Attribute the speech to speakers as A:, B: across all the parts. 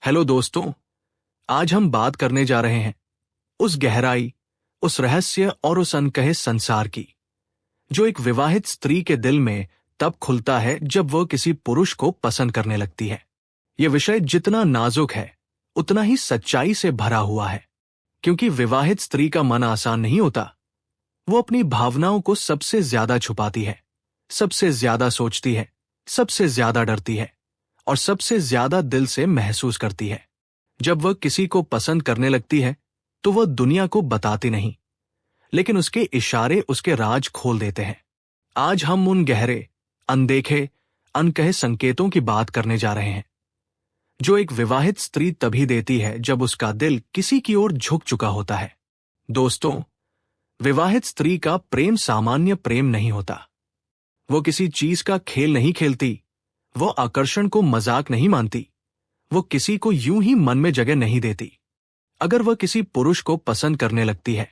A: Hello दोस्तों, आज हम बात करने जा रहे हैं उस गहराई, उस रहस्य और उस अनकहे संसार की, जो एक विवाहित स्त्री के दिल में तब खुलता है जब वह किसी पुरुष को पसंद करने लगती है। यह विषय जितना नाजुक है, उतना ही सच्चाई से भरा हुआ है, क्योंकि विवाहित स्त्री का मन आसान नहीं होता। वो अपनी भावनाओं को सबसे ज्यादा छुपाती है, सबसे ज्यादा सोचती है, सबसे ज्यादा डरती है और सबसे ज्यादा दिल से महसूस करती है। जब वह किसी को पसंद करने लगती है तो वह दुनिया को बताती नहीं, लेकिन उसके इशारे उसके राज खोल देते हैं। आज हम उन गहरे, अनदेखे, अनकहे संकेतों की बात करने जा रहे हैं जो एक विवाहित स्त्री तभी देती है जब उसका दिल किसी की ओर झुक चुका होता है। दोस्तों, विवाहित स्त्री का प्रेम सामान्य प्रेम नहीं होता। वो किसी चीज का खेल नहीं खेलती, वो आकर्षण को मजाक नहीं मानती, वो किसी को यूं ही मन में जगह नहीं देती। अगर वह किसी पुरुष को पसंद करने लगती है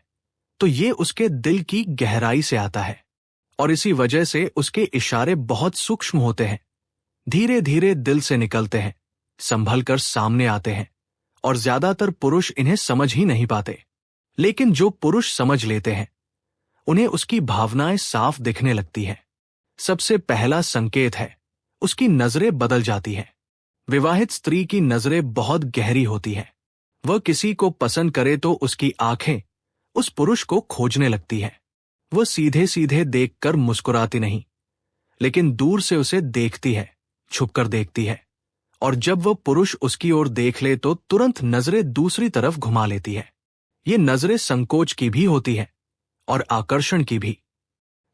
A: तो ये उसके दिल की गहराई से आता है, और इसी वजह से उसके इशारे बहुत सूक्ष्म होते हैं, धीरे धीरे दिल से निकलते हैं, संभल कर सामने आते हैं, और ज्यादातर पुरुष इन्हें समझ ही नहीं पाते। लेकिन जो पुरुष समझ लेते हैं, उन्हें उसकी भावनाएं साफ दिखने लगती हैं। सबसे पहला संकेत है, उसकी नजरें बदल जाती हैं। विवाहित स्त्री की नजरें बहुत गहरी होती हैं। वह किसी को पसंद करे तो उसकी आंखें उस पुरुष को खोजने लगती हैं। वह सीधे सीधे देखकर मुस्कुराती नहीं, लेकिन दूर से उसे देखती है, छुपकर देखती है, और जब वह पुरुष उसकी ओर देख ले तो तुरंत नजरें दूसरी तरफ घुमा लेती है। ये नजरें संकोच की भी होती हैं और आकर्षण की भी।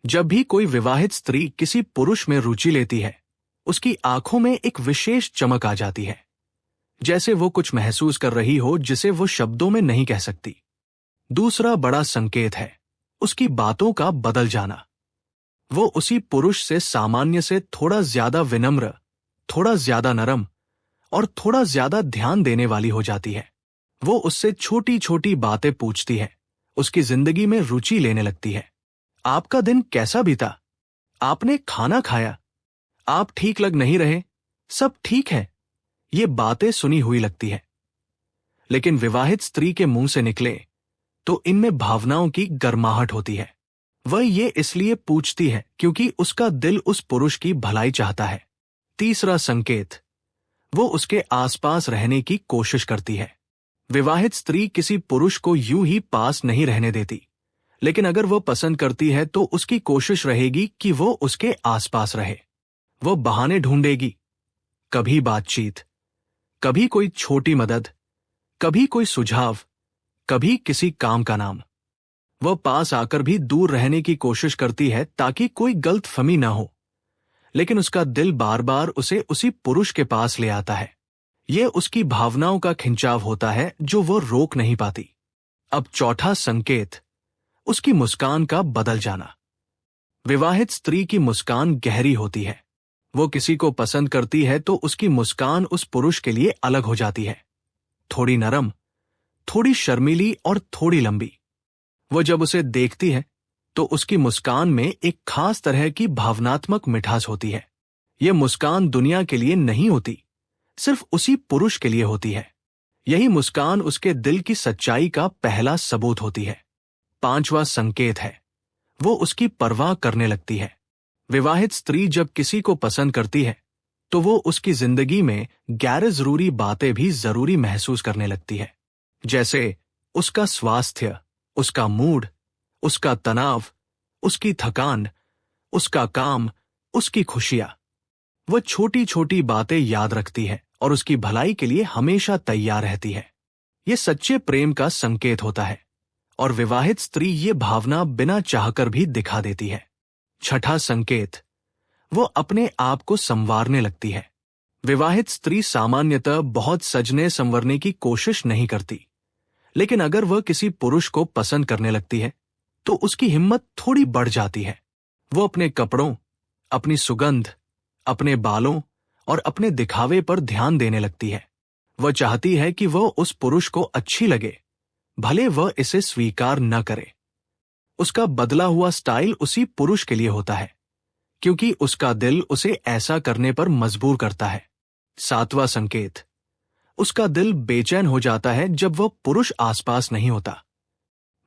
A: जब भी कोई विवाहित स्त्री किसी पुरुष में रुचि लेती है, उसकी आंखों में एक विशेष चमक आ जाती है, जैसे वो कुछ महसूस कर रही हो जिसे वो शब्दों में नहीं कह सकती। दूसरा बड़ा संकेत है उसकी बातों का बदल जाना। वो उसी पुरुष से सामान्य से थोड़ा ज्यादा विनम्र, थोड़ा ज्यादा नरम और थोड़ा ज्यादा ध्यान देने वाली हो जाती है। वो उससे छोटी छोटी बातें पूछती है, उसकी जिंदगी में रुचि लेने लगती है। आपका दिन कैसा बीता? आपने खाना खाया? आप ठीक लग नहीं रहे? सब ठीक है? ये बातें सुनी हुई लगती है, लेकिन विवाहित स्त्री के मुंह से निकले तो इनमें भावनाओं की गर्माहट होती है। वह ये इसलिए पूछती है क्योंकि उसका दिल उस पुरुष की भलाई चाहता है। तीसरा संकेत, वो उसके आसपास रहने की कोशिश करती है। विवाहित स्त्री किसी पुरुष को यूं ही पास नहीं रहने देती, लेकिन अगर वो पसंद करती है तो उसकी कोशिश रहेगी कि वो उसके आसपास रहे। वो बहाने ढूंढेगी, कभी बातचीत, कभी कोई छोटी मदद, कभी कोई सुझाव, कभी किसी काम का नाम। वह पास आकर भी दूर रहने की कोशिश करती है ताकि कोई गलतफहमी ना हो, लेकिन उसका दिल बार बार उसे उसी पुरुष के पास ले आता है। यह उसकी भावनाओं का खिंचाव होता है जो वो रोक नहीं पाती। अब चौथा संकेत, उसकी मुस्कान का बदल जाना। विवाहित स्त्री की मुस्कान गहरी होती है। वो किसी को पसंद करती है तो उसकी मुस्कान उस पुरुष के लिए अलग हो जाती है, थोड़ी नरम, थोड़ी शर्मीली और थोड़ी लंबी। वो जब उसे देखती है तो उसकी मुस्कान में एक खास तरह की भावनात्मक मिठास होती है। यह मुस्कान दुनिया के लिए नहीं होती, सिर्फ उसी पुरुष के लिए होती है। यही मुस्कान उसके दिल की सच्चाई का पहला सबूत होती है। पांचवा संकेत है, वो उसकी परवाह करने लगती है। विवाहित स्त्री जब किसी को पसंद करती है तो वो उसकी जिंदगी में गैर जरूरी बातें भी जरूरी महसूस करने लगती है, जैसे उसका स्वास्थ्य, उसका मूड, उसका तनाव, उसकी थकान, उसका काम, उसकी खुशियां। वो छोटी छोटी बातें याद रखती है और उसकी भलाई के लिए हमेशा तैयार रहती है। ये सच्चे प्रेम का संकेत होता है, और विवाहित स्त्री ये भावना बिना चाहकर भी दिखा देती है। छठा संकेत, वो अपने आप को संवारने लगती है। विवाहित स्त्री सामान्यतः बहुत सजने संवरने की कोशिश नहीं करती, लेकिन अगर वह किसी पुरुष को पसंद करने लगती है तो उसकी हिम्मत थोड़ी बढ़ जाती है। वो अपने कपड़ों, अपनी सुगंध, अपने बालों और अपने दिखावे पर ध्यान देने लगती है। वह चाहती है कि वह उस पुरुष को अच्छी लगे, भले वह इसे स्वीकार न करे। उसका बदला हुआ स्टाइल उसी पुरुष के लिए होता है, क्योंकि उसका दिल उसे ऐसा करने पर मजबूर करता है। सातवां संकेत, उसका दिल बेचैन हो जाता है जब वह पुरुष आसपास नहीं होता।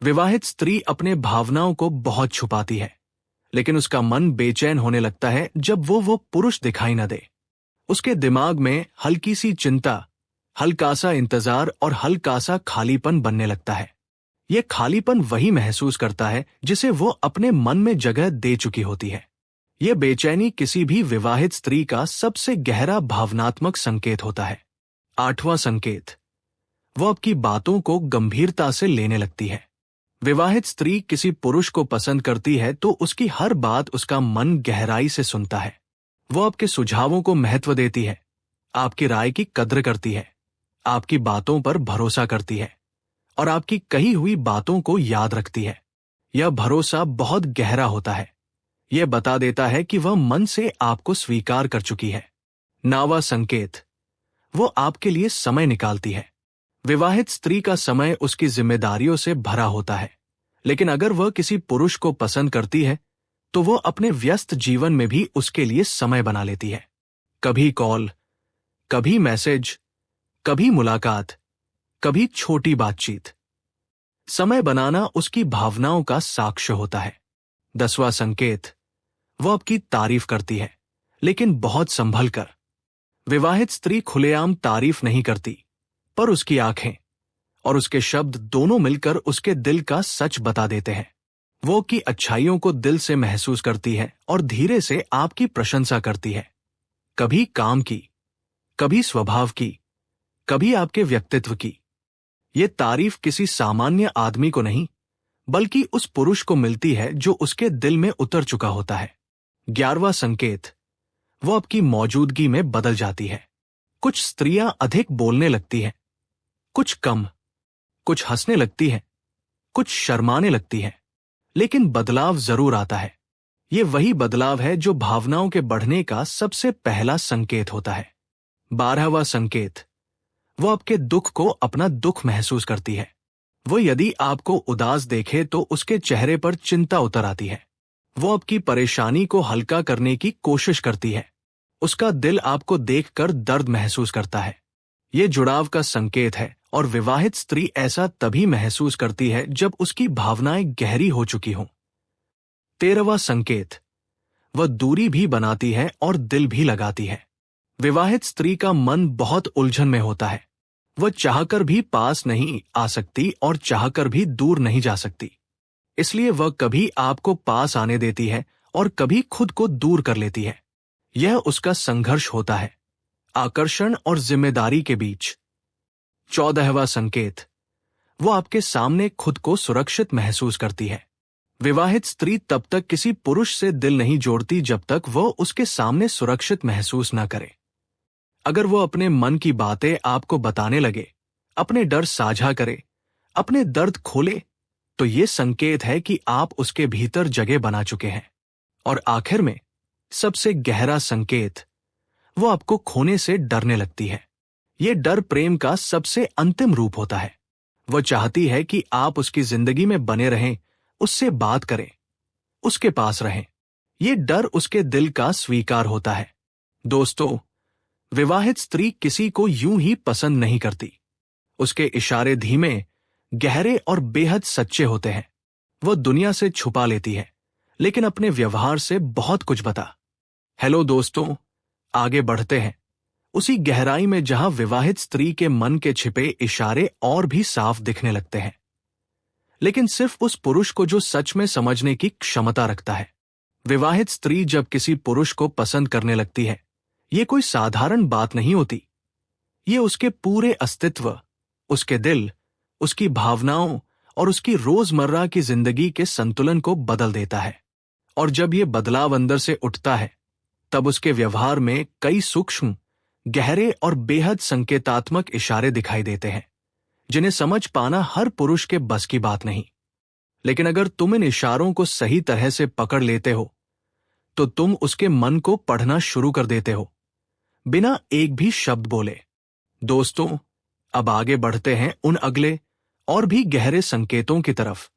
A: विवाहित स्त्री अपने भावनाओं को बहुत छुपाती है, लेकिन उसका मन बेचैन होने लगता है जब वो पुरुष दिखाई न दे। उसके दिमाग में हल्की सी चिंता, हल्का सा इंतजार और हल्का सा खालीपन बनने लगता है। यह खालीपन वही महसूस करता है जिसे वो अपने मन में जगह दे चुकी होती है। यह बेचैनी किसी भी विवाहित स्त्री का सबसे गहरा भावनात्मक संकेत होता है। 8वां संकेत, वो आपकी बातों को गंभीरता से लेने लगती है। विवाहित स्त्री किसी पुरुष को पसंद करती है तो उसकी हर बात उसका मन गहराई से सुनता है। वो आपके सुझावों को महत्व देती है, आपकी राय की कद्र करती है, आपकी बातों पर भरोसा करती है और आपकी कही हुई बातों को याद रखती है। यह भरोसा बहुत गहरा होता है। यह बता देता है कि वह मन से आपको स्वीकार कर चुकी है। 9वां संकेत, वो आपके लिए समय निकालती है। विवाहित स्त्री का समय उसकी जिम्मेदारियों से भरा होता है, लेकिन अगर वह किसी पुरुष को पसंद करती है तो वो अपने व्यस्त जीवन में भी उसके लिए समय बना लेती है। कभी कॉल, कभी मैसेज, कभी मुलाकात, कभी छोटी बातचीत। समय बनाना उसकी भावनाओं का साक्ष्य होता है। 10वां संकेत, वो आपकी तारीफ करती है, लेकिन बहुत संभल कर। विवाहित स्त्री खुलेआम तारीफ नहीं करती, पर उसकी आंखें और उसके शब्द दोनों मिलकर उसके दिल का सच बता देते हैं। वो की अच्छाइयों को दिल से महसूस करती है और धीरे से आपकी प्रशंसा करती है। कभी काम की, कभी स्वभाव की, कभी आपके व्यक्तित्व की। ये तारीफ किसी सामान्य आदमी को नहीं, बल्कि उस पुरुष को मिलती है जो उसके दिल में उतर चुका होता है। 11वां संकेत, वो आपकी मौजूदगी में बदल जाती है। कुछ स्त्रियां अधिक बोलने लगती हैं, कुछ कम, कुछ हंसने लगती हैं, कुछ शर्माने लगती हैं, लेकिन बदलाव जरूर आता है। ये वही बदलाव है जो भावनाओं के बढ़ने का सबसे पहला संकेत होता है। 12वां संकेत, वो आपके दुख को अपना दुख महसूस करती है। वो यदि आपको उदास देखे तो उसके चेहरे पर चिंता उतर आती है। वो आपकी परेशानी को हल्का करने की कोशिश करती है। उसका दिल आपको देखकर दर्द महसूस करता है। ये जुड़ाव का संकेत है और विवाहित स्त्री ऐसा तभी महसूस करती है जब उसकी भावनाएं गहरी हो चुकी हों। 13वां संकेत, वह दूरी भी बनाती है और दिल भी लगाती है। विवाहित स्त्री का मन बहुत उलझन में होता है। वह चाहकर भी पास नहीं आ सकती और चाहकर भी दूर नहीं जा सकती। इसलिए वह कभी आपको पास आने देती है और कभी खुद को दूर कर लेती है। यह उसका संघर्ष होता है, आकर्षण और जिम्मेदारी के बीच। 14वां संकेत, वो आपके सामने खुद को सुरक्षित महसूस करती है। विवाहित स्त्री तब तक किसी पुरुष से दिल नहीं जोड़ती जब तक वो उसके सामने सुरक्षित महसूस न करे। अगर वो अपने मन की बातें आपको बताने लगे, अपने डर साझा करे, अपने दर्द खोले, तो ये संकेत है कि आप उसके भीतर जगह बना चुके हैं। और आखिर में सबसे गहरा संकेत, वो आपको खोने से डरने लगती है। ये डर प्रेम का सबसे अंतिम रूप होता है। वो चाहती है कि आप उसकी जिंदगी में बने रहें, उससे बात करें, उसके पास रहें। ये डर उसके दिल का स्वीकार होता है। दोस्तों, विवाहित स्त्री किसी को यूं ही पसंद नहीं करती। उसके इशारे धीमे, गहरे और बेहद सच्चे होते हैं। वो दुनिया से छुपा लेती है, लेकिन अपने व्यवहार से बहुत कुछ बता। हेलो दोस्तों, आगे बढ़ते हैं उसी गहराई में जहां विवाहित स्त्री के मन के छिपे इशारे और भी साफ दिखने लगते हैं, लेकिन सिर्फ उस पुरुष को जो सच में समझने की क्षमता रखता है। विवाहित स्त्री जब किसी पुरुष को पसंद करने लगती है, ये कोई साधारण बात नहीं होती। ये उसके पूरे अस्तित्व, उसके दिल, उसकी भावनाओं और उसकी रोजमर्रा की जिंदगी के संतुलन को बदल देता है। और जब ये बदलाव अंदर से उठता है, तब उसके व्यवहार में कई सूक्ष्म, गहरे और बेहद संकेतात्मक इशारे दिखाई देते हैं, जिन्हें समझ पाना हर पुरुष के बस की बात नहीं। लेकिन अगर तुम इन इशारों को सही तरह से पकड़ लेते हो, तो तुम उसके मन को पढ़ना शुरू कर देते हो, बिना एक भी शब्द बोले। दोस्तों, अब आगे बढ़ते हैं उन अगले और भी गहरे संकेतों की तरफ,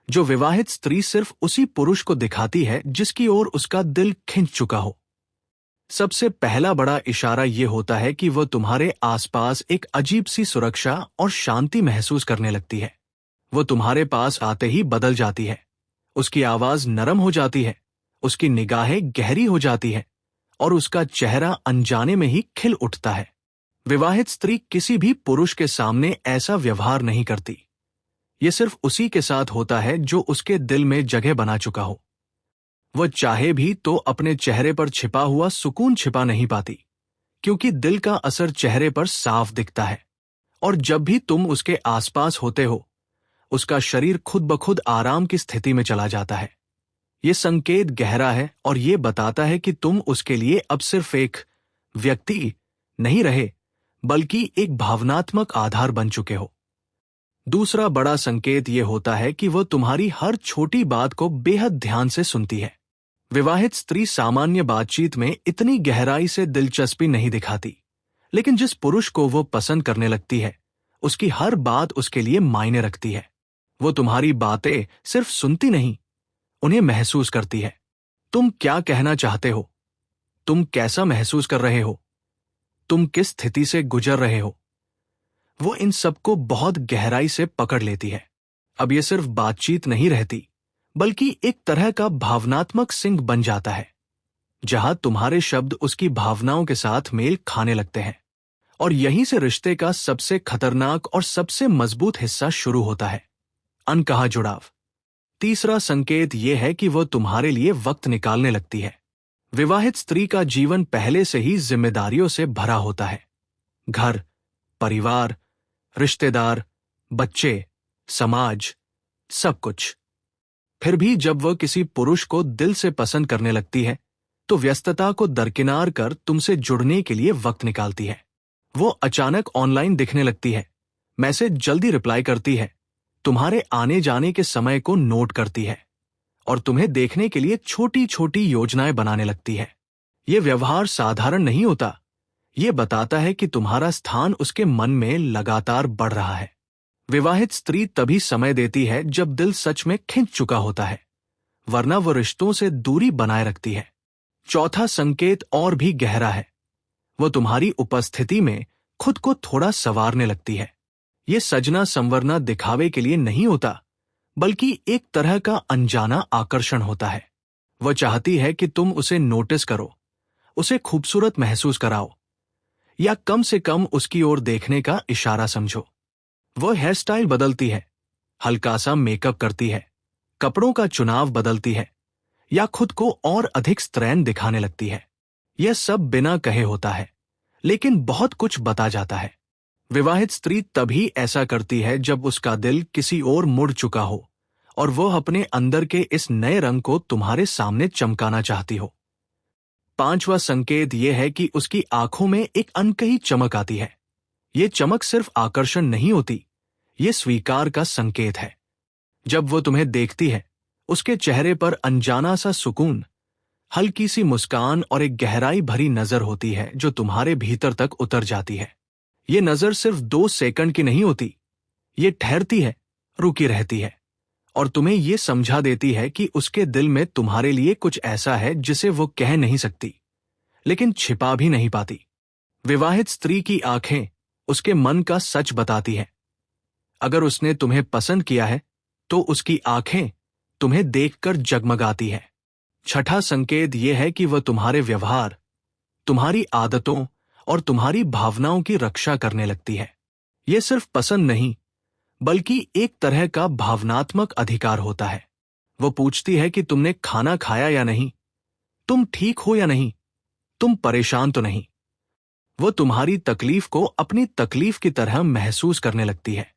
A: जो विवाहित स्त्री सिर्फ उसी पुरुष को दिखाती है जिसकी ओर उसका दिल खिंच चुका हो। सबसे पहला बड़ा इशारा ये होता है कि वह तुम्हारे आसपास एक अजीब सी सुरक्षा और शांति महसूस करने लगती है। वो तुम्हारे पास आते ही बदल जाती है। उसकी आवाज नरम हो जाती है, उसकी निगाहें गहरी हो जाती है और उसका चेहरा अनजाने में ही खिल उठता है। विवाहित स्त्री किसी भी पुरुष के सामने ऐसा व्यवहार नहीं करती। ये सिर्फ उसी के साथ होता है जो उसके दिल में जगह बना चुका हो। वह चाहे भी तो अपने चेहरे पर छिपा हुआ सुकून छिपा नहीं पाती, क्योंकि दिल का असर चेहरे पर साफ दिखता है। और जब भी तुम उसके आसपास होते हो, उसका शरीर खुद ब खुद आराम की स्थिति में चला जाता है। ये संकेत गहरा है और ये बताता है कि तुम उसके लिए अब सिर्फ एक व्यक्ति नहीं रहे, बल्कि एक भावनात्मक आधार बन चुके हो। दूसरा बड़ा संकेत ये होता है कि वह तुम्हारी हर छोटी बात को बेहद ध्यान से सुनती है। विवाहित स्त्री सामान्य बातचीत में इतनी गहराई से दिलचस्पी नहीं दिखाती, लेकिन जिस पुरुष को वो पसंद करने लगती है, उसकी हर बात उसके लिए मायने रखती है। वो तुम्हारी बातें सिर्फ सुनती नहीं, उन्हें महसूस करती है। तुम क्या कहना चाहते हो, तुम कैसा महसूस कर रहे हो, तुम किस स्थिति से गुजर रहे हो, वो इन सबको बहुत गहराई से पकड़ लेती है। अब ये सिर्फ बातचीत नहीं रहती, बल्कि एक तरह का भावनात्मक सिंक बन जाता है, जहां तुम्हारे शब्द उसकी भावनाओं के साथ मेल खाने लगते हैं। और यहीं से रिश्ते का सबसे खतरनाक और सबसे मजबूत हिस्सा शुरू होता है, अनकहा जुड़ाव। तीसरा संकेत यह है कि वह तुम्हारे लिए वक्त निकालने लगती है। विवाहित स्त्री का जीवन पहले से ही जिम्मेदारियों से भरा होता है। घर, परिवार, रिश्तेदार, बच्चे, समाज, सब कुछ। फिर भी जब वह किसी पुरुष को दिल से पसंद करने लगती है, तो व्यस्तता को दरकिनार कर तुमसे जुड़ने के लिए वक्त निकालती है। वो अचानक ऑनलाइन दिखने लगती है, मैसेज जल्दी रिप्लाई करती है, तुम्हारे आने जाने के समय को नोट करती है और तुम्हें देखने के लिए छोटी छोटी योजनाएं बनाने लगती है। ये व्यवहार साधारण नहीं होता, ये बताता है कि तुम्हारा स्थान उसके मन में लगातार बढ़ रहा है। विवाहित स्त्री तभी समय देती है जब दिल सच में खिंच चुका होता है, वरना वो रिश्तों से दूरी बनाए रखती है। चौथा संकेत और भी गहरा है। वो तुम्हारी उपस्थिति में खुद को थोड़ा संवारने लगती है। ये सजना संवरना दिखावे के लिए नहीं होता, बल्कि एक तरह का अनजाना आकर्षण होता है। वह चाहती है कि तुम उसे नोटिस करो, उसे खूबसूरत महसूस कराओ, या कम से कम उसकी ओर देखने का इशारा समझो। वह हेयर स्टाइल बदलती है, हल्का सा मेकअप करती है, कपड़ों का चुनाव बदलती है, या खुद को और अधिक स्त्रैण दिखाने लगती है। यह सब बिना कहे होता है, लेकिन बहुत कुछ बता जाता है। विवाहित स्त्री तभी ऐसा करती है जब उसका दिल किसी और मुड़ चुका हो और वह अपने अंदर के इस नए रंग को तुम्हारे सामने चमकाना चाहती हो। पांचवा संकेत यह है कि उसकी आंखों में एक अनकही चमक आती है। ये चमक सिर्फ आकर्षण नहीं होती, ये स्वीकार का संकेत है। जब वो तुम्हें देखती है, उसके चेहरे पर अनजाना सा सुकून, हल्की सी मुस्कान और एक गहराई भरी नजर होती है जो तुम्हारे भीतर तक उतर जाती है। ये नजर सिर्फ 2 सेकंड की नहीं होती, ये ठहरती है, रुकी रहती है और तुम्हें ये समझा देती है कि उसके दिल में तुम्हारे लिए कुछ ऐसा है जिसे वो कह नहीं सकती, लेकिन छिपा भी नहीं पाती। विवाहित स्त्री की आंखें उसके मन का सच बताती हैं। अगर उसने तुम्हें पसंद किया है, तो उसकी आंखें तुम्हें देखकर जगमगाती हैं। छठा संकेत यह है कि वह तुम्हारे व्यवहार, तुम्हारी आदतों और तुम्हारी भावनाओं की रक्षा करने लगती है। यह सिर्फ पसंद नहीं, बल्कि एक तरह का भावनात्मक अधिकार होता है। वो पूछती है कि तुमने खाना खाया या नहीं, तुम ठीक हो या नहीं, तुम परेशान तो नहीं। वो तुम्हारी तकलीफ को अपनी तकलीफ की तरह महसूस करने लगती है।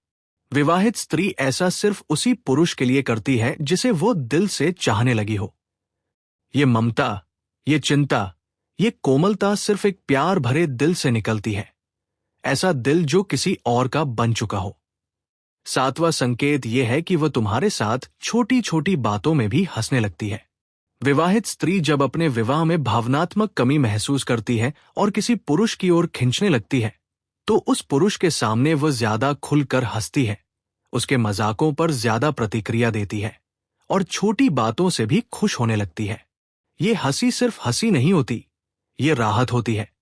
A: विवाहित स्त्री ऐसा सिर्फ उसी पुरुष के लिए करती है जिसे वो दिल से चाहने लगी हो। ये ममता, ये चिंता, ये कोमलता सिर्फ एक प्यार भरे दिल से निकलती है, ऐसा दिल जो किसी और का बन चुका हो। सातवां संकेत यह है कि वह तुम्हारे साथ छोटी छोटी बातों में भी हंसने लगती है। विवाहित स्त्री जब अपने विवाह में भावनात्मक कमी महसूस करती है और किसी पुरुष की ओर खींचने लगती है, तो उस पुरुष के सामने वह ज्यादा खुलकर हंसती है, उसके मजाकों पर ज्यादा प्रतिक्रिया देती है और छोटी बातों से भी खुश होने लगती है। ये हंसी सिर्फ हंसी नहीं होती, ये राहत होती है।